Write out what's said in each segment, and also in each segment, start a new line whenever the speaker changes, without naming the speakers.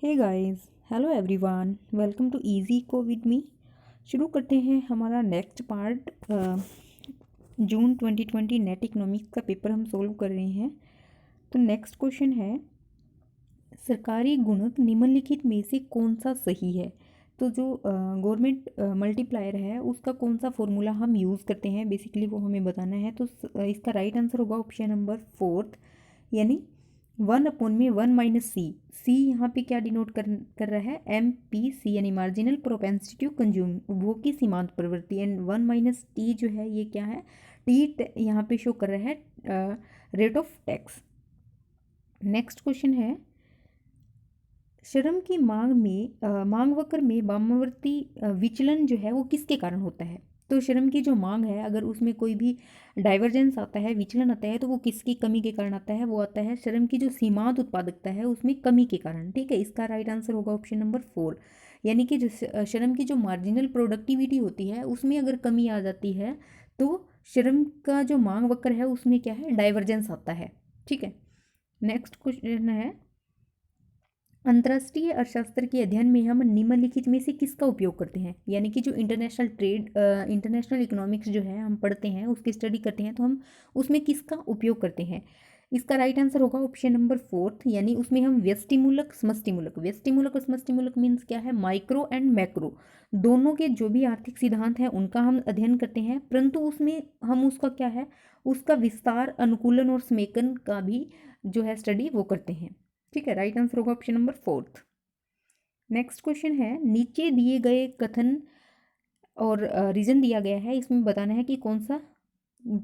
Hey guys, hello everyone, welcome to easy eco with me. शुरू करते हैं हमारा next part. June 2020 NET economics का पेपर हम सोल्व कर रहे हैं। तो नेक्स्ट क्वेश्चन है, सरकारी गुणक निम्नलिखित में से कौन सा सही है। तो जो गवर्नमेंट मल्टीप्लायर है उसका कौन सा फॉर्मूला हम यूज़ करते हैं, बेसिकली वो हमें बताना है। तो इसका राइट आंसर होगा ऑप्शन नंबर 4, यानी 1/(1 - सी यहाँ पे क्या डिनोट कर रहा है, MPC यानी मार्जिनल प्रोपेंसिटी टू कंज्यूम, उपभोग की सीमांत प्रवृत्ति। एंड 1 - जो है ये क्या है, टी यहाँ पे शो कर रहा है rate of tax. Next question है, श्रम की मांग में मांग वक्र में वामावर्ती विचलन जो है वो किसके कारण होता है। तो श्रम की जो मांग है अगर उसमें कोई भी डाइवर्जेंस आता है, विचलन आता है, तो वो किसकी कमी के कारण आता है, वो आता है श्रम की जो सीमांत उत्पादकता है उसमें कमी के कारण। ठीक है, इसका राइट आंसर होगा ऑप्शन नंबर 4, यानी कि जो श्रम की जो मार्जिनल प्रोडक्टिविटी होती है उसमें अगर कमी आ जाती है तो श्रम का जो मांग वक्र है उसमें क्या है, डाइवर्जेंस आता है। ठीक है, नेक्स्ट क्वेश्चन है, अंतर्राष्ट्रीय अर्थशास्त्र के अध्ययन में हम निम्नलिखित में से किसका उपयोग करते हैं। यानी कि जो इंटरनेशनल ट्रेड, इंटरनेशनल इकोनॉमिक्स जो है हम पढ़ते हैं, उसकी स्टडी करते हैं, तो हम उसमें किसका उपयोग करते हैं। इसका राइट आंसर होगा ऑप्शन नंबर 4, यानी उसमें हम व्यष्टिमूलक समष्टिमूलक, व्यष्टिमूलक और समष्टिमूलक मीन्स क्या है, माइक्रो एंड मैक्रो दोनों के जो भी आर्थिक सिद्धांत हैं उनका हम अध्ययन करते हैं, परंतु उसमें हम उसका क्या है, उसका विस्तार, अनुकूलन और समेकन का भी जो है स्टडी वो करते हैं। ठीक है, राइट आंसर होगा ऑप्शन नंबर 4। नेक्स्ट क्वेश्चन है, नीचे दिए गए कथन और रीज़न दिया गया है, इसमें बताना है कि कौन सा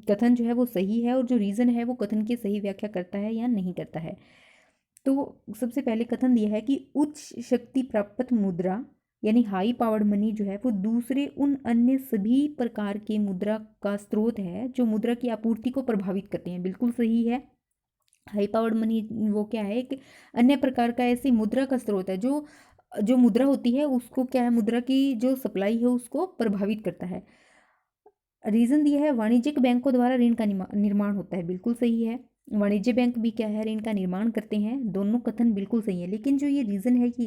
कथन जो है वो सही है और जो रीज़न है वो कथन की सही व्याख्या करता है या नहीं करता है। तो सबसे पहले कथन दिया है कि उच्च शक्ति प्राप्त मुद्रा यानी हाई पावर्ड मनी जो है वो दूसरे उन अन्य सभी प्रकार के मुद्रा का स्रोत है जो मुद्रा की आपूर्ति को प्रभावित करते हैं। बिल्कुल सही है, हाई पावर्ड मनी वो क्या है, एक अन्य प्रकार का ऐसी मुद्रा का स्रोत है जो जो मुद्रा होती है उसको क्या है, मुद्रा की जो सप्लाई है उसको प्रभावित करता है। रीजन दिया है, वाणिज्यिक बैंकों द्वारा ऋण का निर्माण होता है। बिल्कुल सही है, वाणिज्य बैंक भी क्या है, ऋण का निर्माण करते हैं। दोनों कथन बिल्कुल सही है, लेकिन जो ये रीजन है कि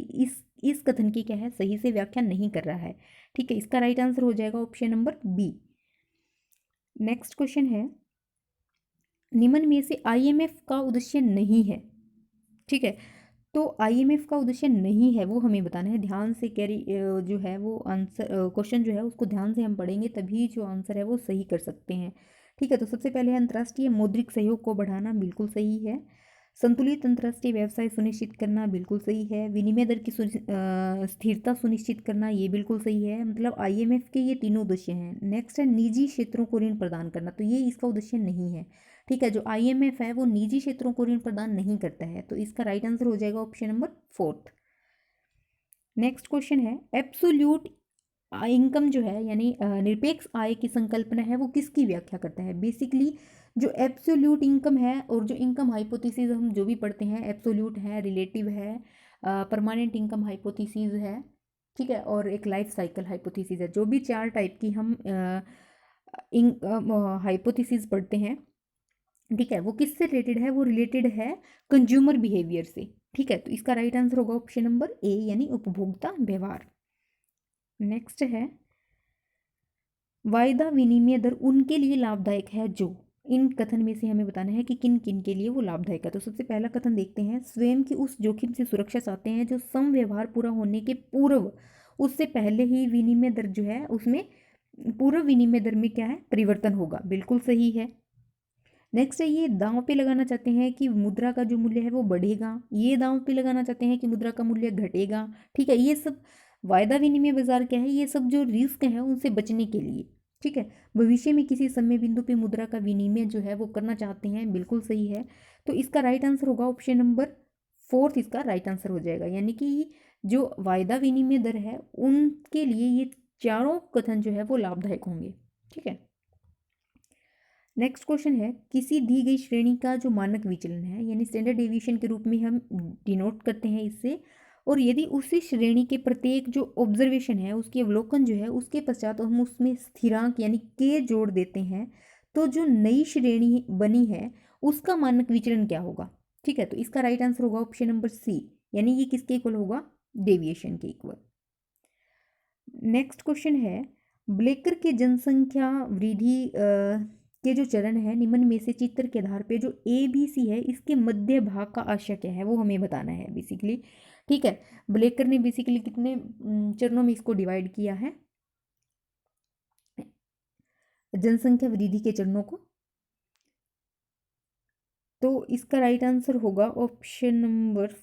इस कथन की क्या है, सही से व्याख्या नहीं कर रहा है। ठीक है, इसका राइट आंसर हो जाएगा option number B. Next question है, निम्न में से IMF का उद्देश्य नहीं है। ठीक है, तो IMF का उद्देश्य नहीं है वो हमें बताना है। ध्यान से कैरी जो है वो आंसर, क्वेश्चन जो है उसको ध्यान से हम पढ़ेंगे तभी जो आंसर है वो सही कर सकते हैं। ठीक है, तो सबसे पहले है अंतर्राष्ट्रीय मौद्रिक सहयोग को बढ़ाना, बिल्कुल सही है। संतुलित अंतर्राष्ट्रीय व्यवसाय सुनिश्चित करना, बिल्कुल सही है। विनिमय दर की स्थिरता सुनिश्चित करना, ये बिल्कुल सही है। मतलब IMF के ये तीनों उद्देश्य हैं। नेक्स्ट है निजी क्षेत्रों को ऋण प्रदान करना, तो ये इसका उद्देश्य नहीं है। ठीक है, जो IMF है वो निजी क्षेत्रों को ऋण प्रदान नहीं करता है, तो इसका राइट आंसर हो जाएगा ऑप्शन नंबर 4। नेक्स्ट क्वेश्चन है, एब्सोल्यूट इनकम जो है यानी निरपेक्ष आय की संकल्पना है वो किसकी व्याख्या करता है। बेसिकली जो एब्सोल्यूट इनकम है और जो इनकम हाइपोथेसिस हम जो भी पढ़ते हैं, एब्सोल्यूट है, रिलेटिव है, परमानेंट इनकम हाइपोथेसिस है, ठीक है, और एक लाइफ साइकिल हाइपोथेसिस है। जो भी चार टाइप की हम इनकम हाइपोथेसिस पढ़ते हैं, ठीक है, वो किससे रिलेटेड है, वो रिलेटेड है कंज्यूमर बिहेवियर से। ठीक है, तो इसका राइट आंसर होगा ऑप्शन नंबर ए, यानी उपभोक्ता व्यवहार। नेक्स्ट है, वायदा विनिमय दर उनके लिए लाभदायक है जो, इन कथन में से हमें बताना है कि किन किन के लिए वो लाभदायक है। तो सबसे पहला कथन देखते हैं, स्वयं की उस जोखिम से सुरक्षा चाहते हैं जो सम व्यवहार पूरा होने के पूर्व, उससे पहले ही विनिमय दर जो है उसमें, पूर्व विनिमय दर में क्या है, परिवर्तन होगा। बिल्कुल सही है। नेक्स्ट है, ये दांव पे लगाना चाहते हैं कि मुद्रा का जो मूल्य है वो बढ़ेगा, ये दांव पे लगाना चाहते हैं कि मुद्रा का मूल्य घटेगा। ठीक है, ये सब वायदा विनिमय बाजार क्या है, ये सब जो रिस्क है उनसे बचने के लिए। ठीक है, भविष्य में किसी समय बिंदु पे मुद्रा का विनिमय जो है वो करना चाहते हैं। बिल्कुल सही है, तो इसका राइट आंसर होगा ऑप्शन नंबर 4, इसका राइट आंसर हो जाएगा। यानी कि जो वायदा विनिमय दर है उनके लिए ये चारों कथन जो है वो लाभदायक होंगे। ठीक है, नेक्स्ट क्वेश्चन है, किसी दी गई श्रेणी का जो मानक विचलन है यानी स्टैंडर्ड डेविएशन के रूप में हम डिनोट करते हैं इससे, और यदि उसी श्रेणी के प्रत्येक जो ऑब्जर्वेशन है उसकी अवलोकन जो है उसके पश्चात हम उसमें स्थिरांक यानी के जोड़ देते हैं, तो जो नई श्रेणी बनी है उसका मानक विचलन क्या होगा। ठीक है, तो इसका राइट आंसर होगा ऑप्शन नंबर सी, यानी ये किसके इक्वल होगा, डेविएशन के इक्वल। नेक्स्ट क्वेश्चन है, ब्लेकर के जनसंख्या वृद्धि के जो चरण है निम्न में से चित्र के आधार पे जो ए बी सी है इसके मध्य भाग का आशय क्या है वो हमें बताना है बेसिकली। ठीक है, ब्लेकर ने बेसिकली कितने चरणों में इसको डिवाइड किया है जनसंख्या वृद्धि के चरणों को। तो इसका राइट आंसर होगा ऑप्शन नंबर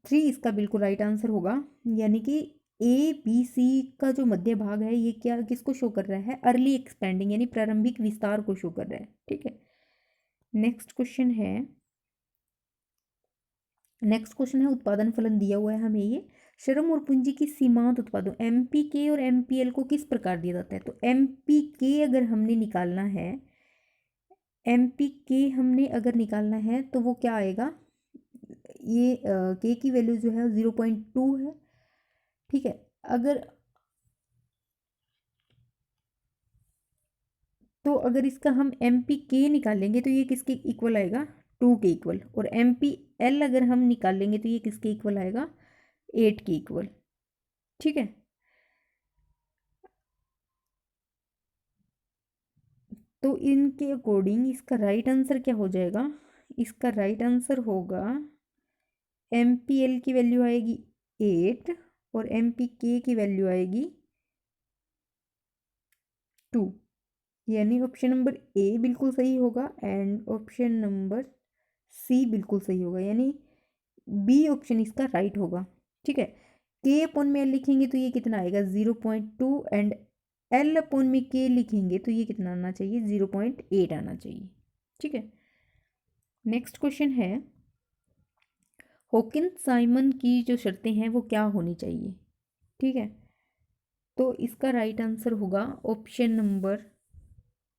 3, इसका बिल्कुल राइट आंसर होगा। यानी कि ए बी सी का जो मध्य भाग है ये क्या किसको शो कर रहा है, अर्ली एक्सपेंडिंग यानी प्रारंभिक विस्तार को शो कर रहा है। ठीक है, नेक्स्ट क्वेश्चन है उत्पादन फलन दिया हुआ है हमें ये, श्रम और पूंजी की सीमांत उत्पादों एमपीके और एमपीएल को किस प्रकार दिया जाता है। तो एमपीके अगर हमने निकालना है, एमपीके हमने अगर निकालना है तो वो क्या आएगा, ये के की वैल्यू जो है 0.2 है। ठीक है, अगर इसका हम एम पी के निकालेंगे तो ये किसके इक्वल आएगा, 2 के इक्वल। और एम पी एल अगर हम निकालेंगे तो ये किसके इक्वल आएगा, 8 के इक्वल। ठीक है, तो इनके अकॉर्डिंग इसका राइट आंसर क्या हो जाएगा, इसका राइट आंसर होगा एम पी एल की वैल्यू आएगी 8 और एम पी के की वैल्यू आएगी 2। यानी ऑप्शन नंबर ए बिल्कुल सही होगा एंड ऑप्शन नंबर सी बिल्कुल सही होगा, यानी बी ऑप्शन इसका राइट होगा। ठीक है, के अपॉन में एल लिखेंगे तो ये कितना आएगा 0.2 एंड एल अपॉन में के लिखेंगे तो ये कितना आना चाहिए 0.8 आना चाहिए। ठीक है, नेक्स्ट क्वेश्चन है, हॉकिंस साइमन की जो शर्तें हैं वो क्या होनी चाहिए। ठीक है, तो इसका राइट आंसर होगा ऑप्शन नंबर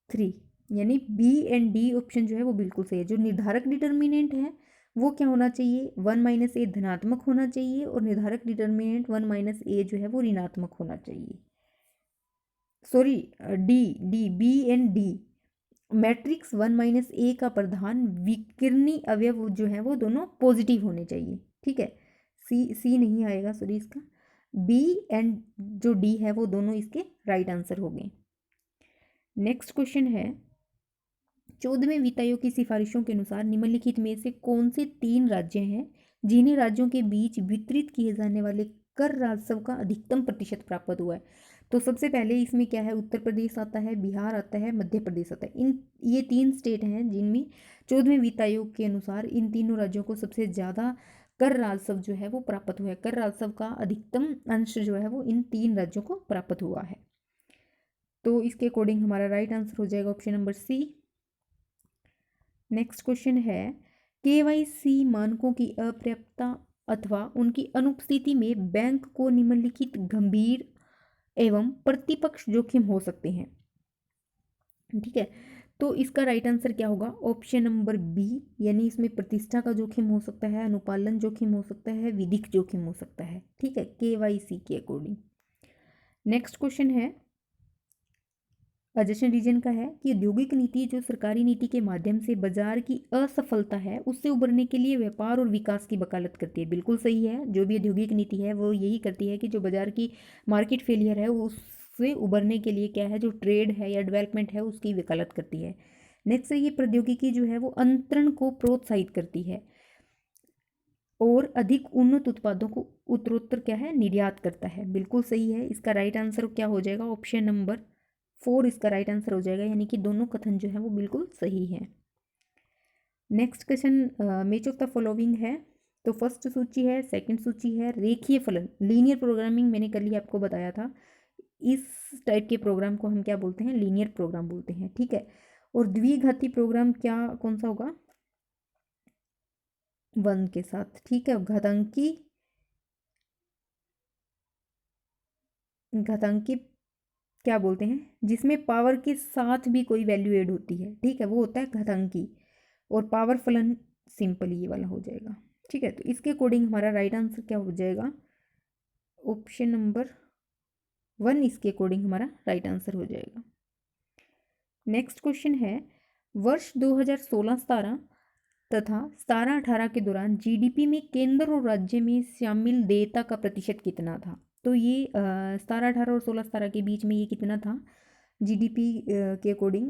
3, यानी बी एंड डी ऑप्शन जो है वो बिल्कुल सही है। जो निर्धारक डिटर्मिनेंट है वो क्या होना चाहिए, 1 - ए धनात्मक होना चाहिए और निर्धारक डिटर्मिनेंट 1 - ए जो है वो ऋणात्मक होना चाहिए। Sorry, D D B and D matrix 1 - A का प्रधान विकिरणी अवयव जो है वो दोनों पॉजिटिव होने चाहिए। ठीक है, सी नहीं आएगा, सॉरी, इसका बी एंड जो डी है वो दोनों इसके राइट आंसर हो गए। नेक्स्ट क्वेश्चन है, 14वें वित्त आयोग की सिफारिशों के अनुसार निम्नलिखित में से कौन से 3 राज्य हैं जिन्हें राज्यों के बीच वितरित किए जाने वाले कर राजस्व का अधिकतम प्रतिशत प्राप्त हुआ है। तो सबसे पहले इसमें क्या है, उत्तर प्रदेश आता है, बिहार आता है, मध्य प्रदेश आता है। ये 3 स्टेट हैं जिनमें 14वें वित्त आयोग के अनुसार इन तीनों राज्यों को सबसे ज़्यादा कर राजस्व जो है वो प्राप्त हुआ है। कर राजस्व का अधिकतम अंश जो है वो इन 3 राज्यों को प्राप्त हुआ है। तो इसके अकॉर्डिंग हमारा राइट आंसर हो जाएगा option number C. Next question है, केवाईसी मानकों की अपर्याप्तता अथवा उनकी अनुपस्थिति में बैंक को निम्नलिखित गंभीर एवं प्रतिपक्ष जोखिम हो सकते हैं। ठीक है, तो इसका राइट आंसर क्या होगा, ऑप्शन नंबर बी, यानी इसमें प्रतिष्ठा का जोखिम हो सकता है, अनुपालन जोखिम हो सकता है, विधिक जोखिम हो सकता है। ठीक है, केवाईसी के अकॉर्डिंग। नेक्स्ट क्वेश्चन है, जशन रीजन का है कि औद्योगिक नीति जो सरकारी नीति के माध्यम से बाजार की असफलता है उससे उबरने के लिए व्यापार और विकास की वकालत करती है। बिल्कुल सही है, जो भी औद्योगिक नीति है वो यही करती है कि जो बाजार की मार्केट फेलियर है उससे उबरने के लिए क्या है, जो ट्रेड है या डेवलपमेंट है उसकी वकालत करती है। नेक्स्ट ये प्रौद्योगिकी जो है वो अंतरण को प्रोत्साहित करती है और अधिक उन्नत उत्पादों को उत्तरोत्तर क्या है, निर्यात करता है। बिल्कुल सही है, इसका राइट आंसर क्या हो जाएगा, ऑप्शन नंबर 4 इसका राइट आंसर हो जाएगा, यानी कि दोनों कथन जो है वो बिल्कुल सही है। Next question, match of the following है। तो फर्स्ट सूची है, सेकंड सूची है रेखीय फलन, लीनियर प्रोग्रामिंग मैंने कल ही आपको बताया था। इस टाइप के प्रोग्राम को हम क्या बोलते हैं, लीनियर प्रोग्राम बोलते हैं। ठीक है, और द्विघाती प्रोग्राम क्या कौन सा होगा, 1 के साथ। ठीक है, घातांकी क्या बोलते हैं, जिसमें पावर के साथ भी कोई वैल्यू ऐड होती है। ठीक है, वो होता है घातांकी। और पावर फलन सिंपल ये वाला हो जाएगा। ठीक है, तो इसके अकॉर्डिंग हमारा राइट आंसर क्या हो जाएगा, ऑप्शन नंबर 1 इसके अकॉर्डिंग हमारा राइट आंसर हो जाएगा। नेक्स्ट क्वेश्चन है, वर्ष 2016-17 तथा 17-18 के दौरान जीडीपी में केंद्र और राज्य में शामिल देयता का प्रतिशत कितना था। तो ये 17-18 और 16-17 के बीच में ये कितना था जीडीपी के अकॉर्डिंग,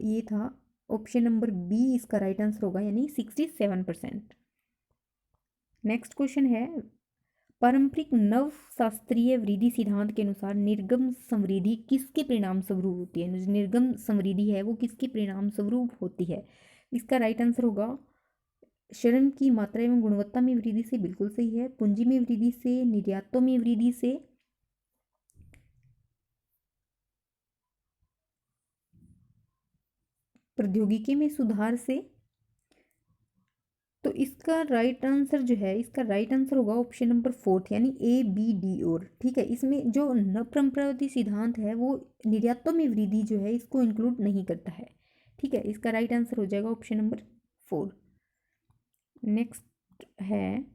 ये था ऑप्शन नंबर बी इसका राइट आंसर होगा, यानी 67%। नेक्स्ट क्वेश्चन है, पारंपरिक नव शास्त्रीय वृद्धि सिद्धांत के अनुसार निर्गम समृद्धि किसके परिणाम स्वरूप होती है। जो निर्गम समृद्धि है वो किसके परिणाम स्वरूप होती है। इसका राइट आंसर होगा श्रम की मात्रा एवं गुणवत्ता में वृद्धि से, बिल्कुल सही है। पूंजी में वृद्धि से, निर्यातों में वृद्धि से, प्रौद्योगिकी में सुधार से। तो इसका राइट आंसर जो है, इसका राइट आंसर होगा ऑप्शन नंबर 4 यानी ए बी डी और। ठीक है, इसमें जो नव परंपरागत सिद्धांत है वो निर्यातों में वृद्धि जो है इसको इंक्लूड नहीं करता है। ठीक है, इसका राइट आंसर हो जाएगा ऑप्शन नंबर 4। नेक्स्ट है,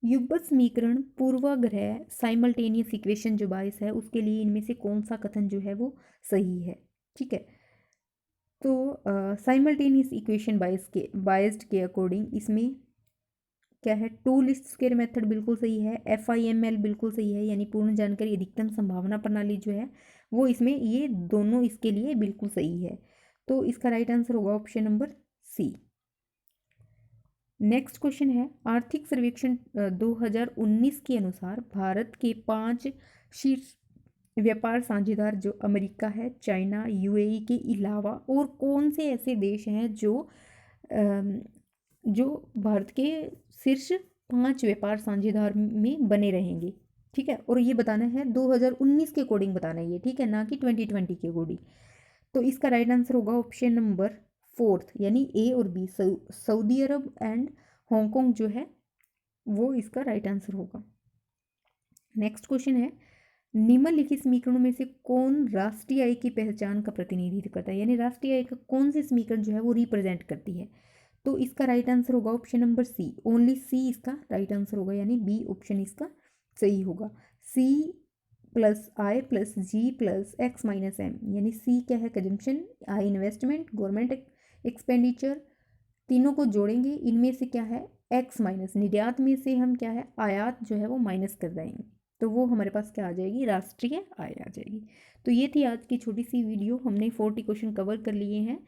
युग्मक समीकरण पूर्वाग्रह साइमल्टेनियस इक्वेशन जो 22 है उसके लिए इनमें से कौन सा कथन जो है वो सही है। ठीक है, तो साइमल्टेनियस इक्वेशन बायस्ड के अकॉर्डिंग इसमें क्या है, टू लिस्ट स्क्वायर मेथड बिल्कुल सही है, FIML बिल्कुल सही है, यानी पूर्ण जानकारी अधिकतम संभावना प्रणाली जो है वो इसमें, ये दोनों इसके लिए बिल्कुल सही है। तो इसका राइट आंसर होगा option number C. Next question है, आर्थिक सर्वेक्षण 2019 के अनुसार भारत के 5 शीर्ष व्यापार साझेदार जो अमेरिका है, चाइना, UAE के अलावा और कौन से ऐसे देश हैं जो भारत के शीर्ष 5 व्यापार साझेदार में बने रहेंगे। ठीक है, और ये बताना है 2019 के अकॉर्डिंग बताना है ये, ठीक है, ना कि 2020 के अकॉर्डिंग। तो इसका राइट आंसर होगा ऑप्शन नंबर 4 यानी ए और B, Saudi Arab and Hong Kong जो है वो इसका राइट आंसर होगा। नेक्स्ट क्वेश्चन है, निम्नलिखित समीकरणों में से कौन राष्ट्रीय आय की पहचान का प्रतिनिधित्व करता है, यानी राष्ट्रीय आय का कौन से समीकरण जो है वो रिप्रेजेंट करती है। तो इसका राइट आंसर होगा ऑप्शन नंबर सी, ओनली सी इसका राइट आंसर होगा, यानी बी ऑप्शन इसका सही होगा। C प्लस आई प्लस जी प्लस एक्स माइनस एम, यानी सी क्या है, कंजम्पशन, आई इन्वेस्टमेंट, गवर्नमेंट एक्सपेंडिचर, तीनों को जोड़ेंगे, इनमें से क्या है एक्स माइनस, निर्यात में से हम क्या है आयात जो है वो माइनस कर देंगे, तो वो हमारे पास क्या आ जाएगी, राष्ट्रीय आय आ जाएगी। तो ये थी आज की छोटी सी वीडियो, हमने 40 क्वेश्चन कवर कर लिए हैं।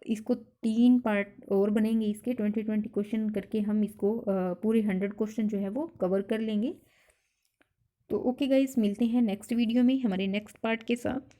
इसको 3 पार्ट और बनेंगे, इसके 20 क्वेश्चन करके हम इसको पूरे 100 क्वेश्चन जो है वो कवर कर लेंगे। तो ओके गाइस, मिलते हैं नेक्स्ट वीडियो में हमारे नेक्स्ट पार्ट के साथ।